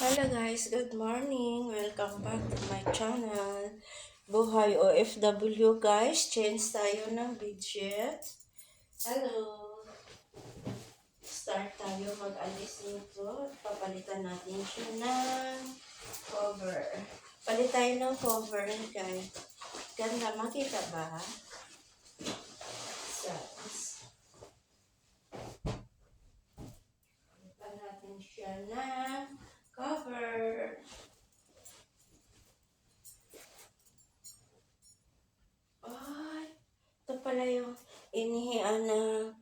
Hello guys, good morning. Welcome back to my channel. Buhay OFW guys, change tayo ng budget. Hello. Start tayo mag-alis nito. Papalitan natin siya ng cover. Palit tayo ng cover guys. Ganda, makita ba? Size. Palitan natin siya ng cover. Ay, ito pala yung inihian na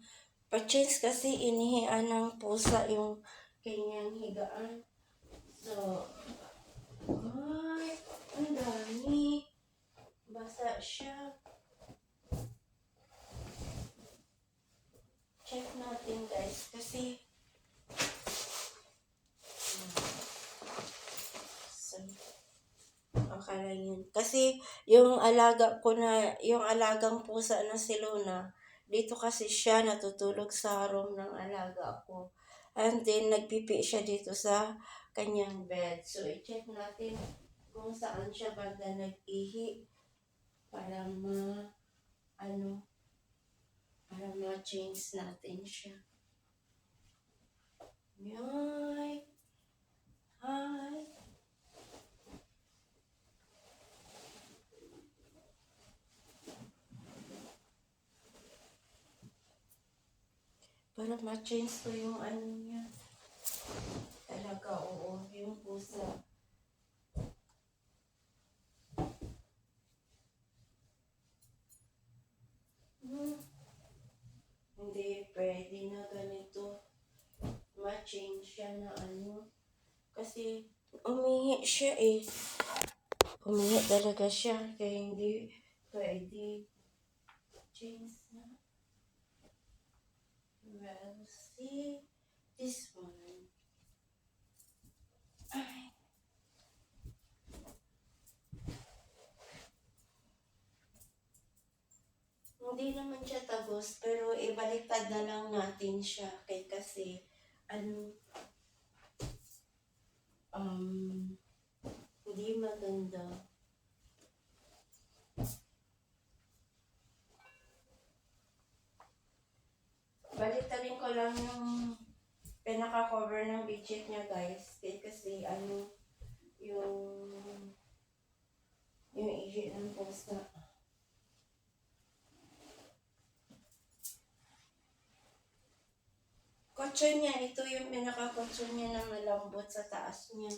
pa-change kasi inihian ng pusa yung kanyang higaan. So, ay, ang dami. Basa siya. Check natin guys kasi so, okay lang yun. Kasi yung alagang pusa na si Luna, dito kasi siya natutulog sa room ng alaga ko. And then, nagpipi siya dito sa kanyang bed. So, i-check natin kung saan siya banda nag-ihi para ma-change natin siya. Yoy! Hi! Para ma-change ko yung niya. Talaga, oo. Yung pusa. Hindi pwede na ganito. Ma-change siya na Kasi umihi siya eh. Umihi talaga siya. Kaya hindi pwede. Change na. Well, see this one. Ay. Hindi naman siya tagos, pero ibaliktad na lang natin siya. Kasi, hindi maganda. Baliktadin ko lang yung pinaka-cover ng bedsheet niya guys. Kasi, yung ihi ng pusa. Kotse niya, ito yung pinaka-kotse niya na malambot sa taas niya.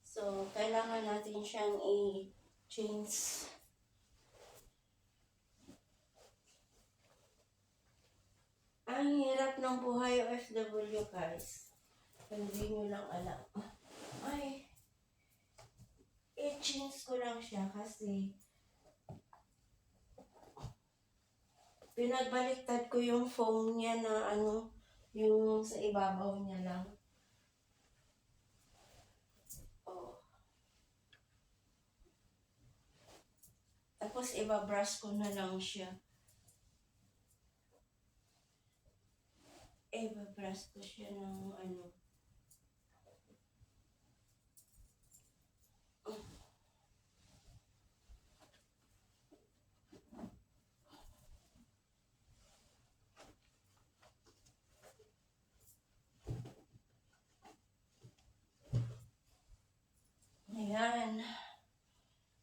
So, kailangan natin siyang i-change. Ang hirap ng buhay OFW guys. Hindi nyo lang alam. Ay, i-change ko lang siya kasi pinagbaliktad ko yung foam niya na yung sa ibabaw niya lang. Oh. Tapos ibabrush ko na lang siya. Ibabrush ko siya ng Ayan.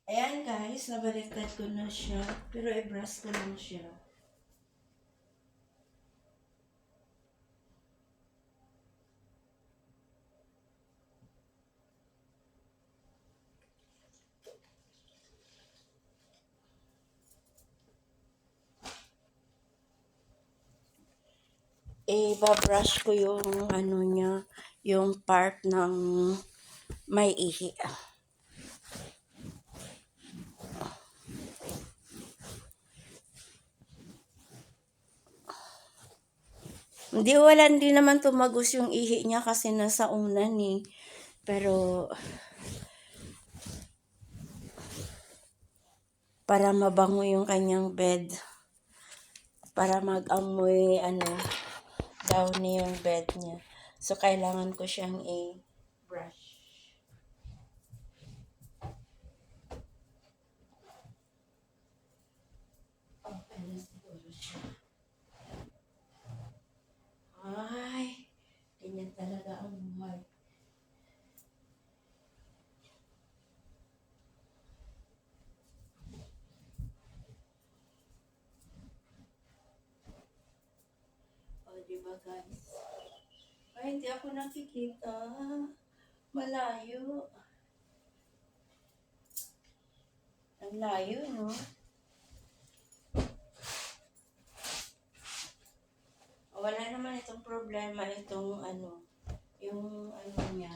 Ayan guys, nabaliktad ko na siya. Pero i-brush ko lang siya. I-brush ko yung niya, yung part ng may ihi. Hindi naman tumagos yung ihi niya kasi nasa unan eh. Pero para mabango yung kanyang bed. Para mag-amoy downy yung bed niya. So, kailangan ko siyang i-brush. Okay na siguro siya. Ay, ganyan talaga ang buhay. O, diba guys? Ay, hindi ako nakikita. Malayo. Ang layo, no? Wala naman itong problema, itong yung niya.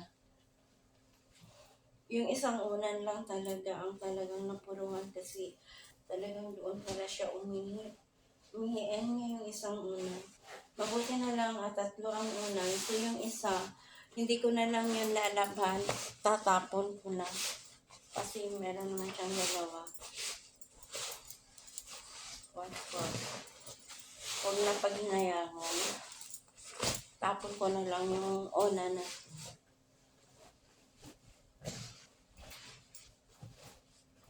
Yung isang unan lang talaga ang talagang napurungan kasi talagang doon pala siya umihi. Umihiin niya yung isang unan. Mabuti na lang at 3 ang unan. So yung isa, hindi ko na lang yun lalaban. Tatapon ko na. Kasi meron naman siyang 2. 1/4. Huwag na paghinayangan. Tapon ko na lang yung unan na.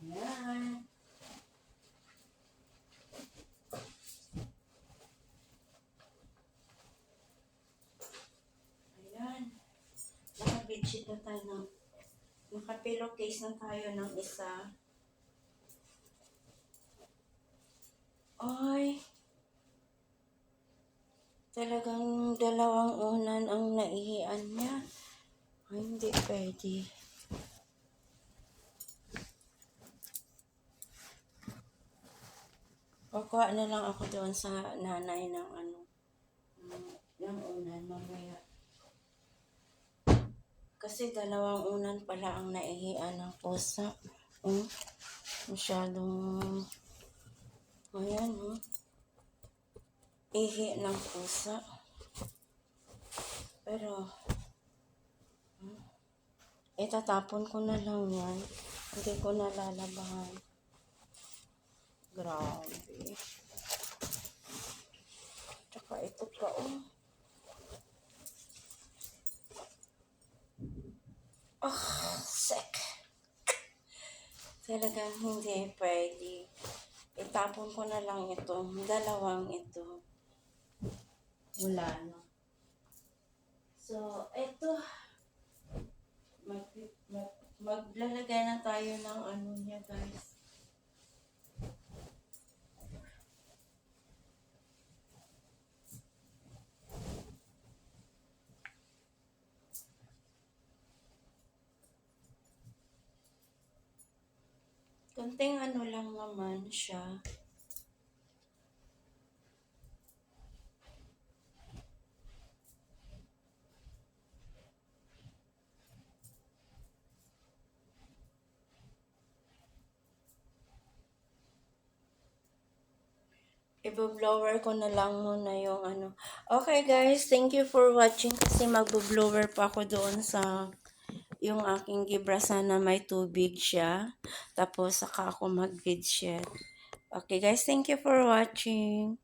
Ayan. Ayan. Naka-bedsheet na tayo ng naka-pillowcase na tayo ng isa. Ay, talagang 2 unan ang naihian niya. Ay, hindi pwede. Kukuha na lang ako doon sa nanay ng ng unan mamaya. Kasi 2 unan pala ang naihian ng pusa. Masyadong, ayan, ihi ng pusa. Pero, itatapon ko na lang yan. Hindi ko na lalabahan. Grabe. Tsaka ito pa, sick. Talagang hindi pwede. Itapon ko na lang itong 2 ito. Wala na. So, ito. Maglalagay na tayo ng niya, guys. Konting lang naman siya. I-blower ko na lang muna yung Okay guys, thank you for watching kasi mag-blower pa ako doon sa yung aking gibrasa na may tubig siya. Tapos saka ako mag-bedsheet. Okay guys, thank you for watching.